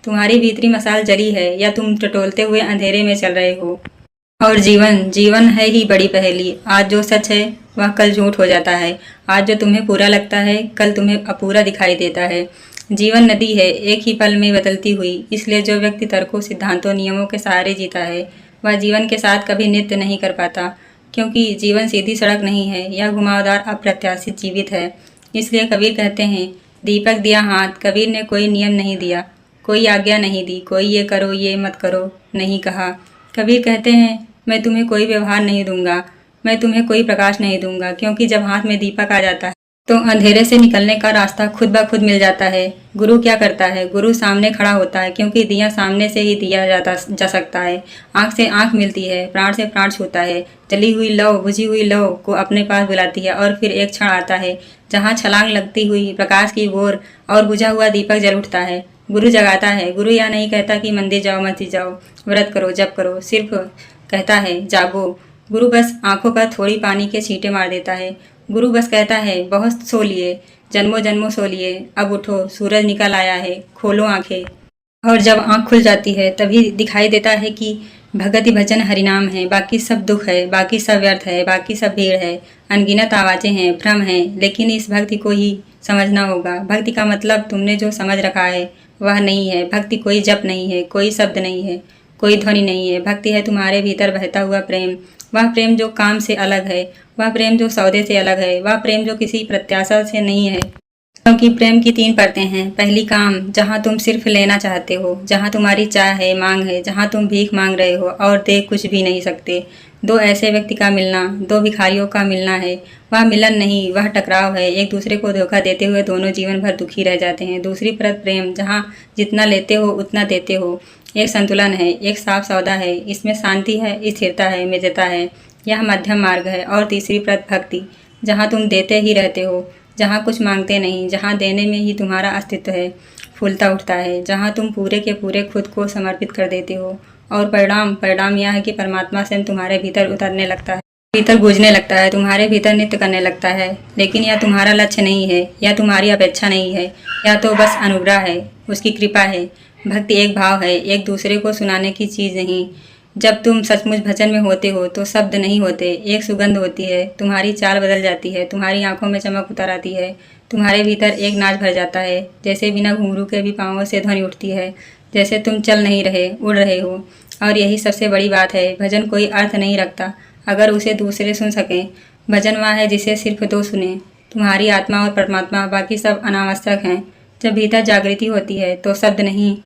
तुम्हारी भीतरी मशाल जली है या तुम टटोलते हुए अंधेरे में चल रहे हो। और जीवन जीवन है ही बड़ी पहेली। आज जो सच है वह कल झूठ हो जाता है। आज जो तुम्हें पूरा लगता है कल तुम्हें अपूरा दिखाई देता है। जीवन नदी है, एक ही पल में बदलती हुई। इसलिए जो व्यक्ति तर्कों, सिद्धांतों, नियमों के सहारे जीता है वह जीवन के साथ कभी नृत्य नहीं कर पाता, क्योंकि जीवन सीधी सड़क नहीं है, यह घुमावदार अप्रत्याशित जीवित है। इसलिए कबीर कहते हैं, दीपक दिया हाथ। कबीर ने कोई नियम नहीं दिया, कोई आज्ञा नहीं दी, कोई ये करो ये मत करो नहीं कहा। कबीर कहते हैं, मैं तुम्हें कोई व्यवहार नहीं दूंगा, मैं तुम्हें कोई प्रकाश नहीं दूंगा, क्योंकि जब हाथ में दीपक आ जाता है तो अंधेरे से निकलने का रास्ता खुद ब खुद मिल जाता है। गुरु क्या करता है? गुरु सामने खड़ा होता है, क्योंकि दिया सामने से ही दिया जा सकता है। आँख से आँख मिलती है, प्राण से प्राण छूता है। जली हुई लौ, बुझी हुई लौ को अपने पास बुलाती है और फिर एक क्षण आता है जहाँ छलांग लगती हुई प्रकाश की ओर और बुझा हुआ दीपक जल उठता है। गुरु जगाता है। गुरु यह नहीं कहता कि मंदिर जाओ, मस्जिद जाओ, व्रत करो, जप करो, सिर्फ कहता है जागो। गुरु बस आंखों पर थोड़ी पानी के छींटे मार देता है। गुरु बस कहता है, बहुत सो लिए, जन्मों जन्मों सो लिए, अब उठो, सूरज निकल आया है, खोलो आंखें। और जब आंख खुल जाती है तभी दिखाई देता है कि भगति भजन हरिनाम है, बाकी सब दुख है, बाकी सब व्यर्थ है, बाकी सब भीड़ है, अनगिनत आवाजें हैं, भ्रम है। लेकिन इस भक्ति को ही समझना होगा। भक्ति का मतलब तुमने जो समझ रखा है वह नहीं है। भक्ति कोई जप नहीं है, कोई शब्द नहीं है, कोई ध्वनि नहीं है। भक्ति है तुम्हारे भीतर बहता हुआ प्रेम। वह प्रेम जो काम से अलग है, वह प्रेम जो सौदे से अलग है, वह प्रेम जो किसी प्रत्याशा से नहीं है। क्योंकि प्रेम की 3 परतें हैं। पहली काम, जहाँ तुम सिर्फ लेना चाहते हो, जहाँ तुम्हारी चाह है, मांग है, जहाँ तुम भीख मांग रहे हो और दे कुछ भी नहीं सकते। 2 ऐसे व्यक्ति का मिलना, 2 भिखारियों का मिलना है। वह मिलन नहीं, वह टकराव है। एक दूसरे को धोखा देते हुए दोनों जीवन भर दुखी रह जाते हैं। दूसरी परत प्रेम, जहाँ जितना लेते हो उतना देते हो। एक संतुलन है, एक साफ सौदा है। इसमें शांति है, स्थिरता है, मित्रता है। यह मध्यम मार्ग है। और तीसरी परत भक्ति, जहाँ तुम देते ही रहते हो, जहाँ कुछ मांगते नहीं, जहाँ देने में ही तुम्हारा अस्तित्व है, फूलता उठता है, जहाँ तुम पूरे के पूरे खुद को समर्पित कर देते हो। और परिणाम यह है कि परमात्मा स्वयं तुम्हारे भीतर उतरने लगता है, भीतर गूंजने लगता है, तुम्हारे भीतर नृत्य करने लगता है। लेकिन यह तुम्हारा लक्ष्य नहीं है, यह तुम्हारी अपेक्षा नहीं है, यह तो बस अनुग्रह है, उसकी कृपा है। भक्ति एक भाव है, एक दूसरे को सुनाने की चीज़ नहीं। जब तुम सचमुच भजन में होते हो तो शब्द नहीं होते, एक सुगंध होती है। तुम्हारी चाल बदल जाती है, तुम्हारी आंखों में चमक उतर आती है, तुम्हारे भीतर एक नाच भर जाता है, जैसे बिना घुंघरू के भी पाँवों से ध्वनि उठती है, जैसे तुम चल नहीं रहे, उड़ रहे हो। और यही सबसे बड़ी बात है, भजन कोई अर्थ नहीं रखता अगर उसे दूसरे सुन सकें। भजन वह है जिसे सिर्फ 2 सुने, तुम्हारी आत्मा और परमात्मा, बाकी सब अनावश्यक हैं। जब भीतर जागृति होती है तो शब्द नहीं,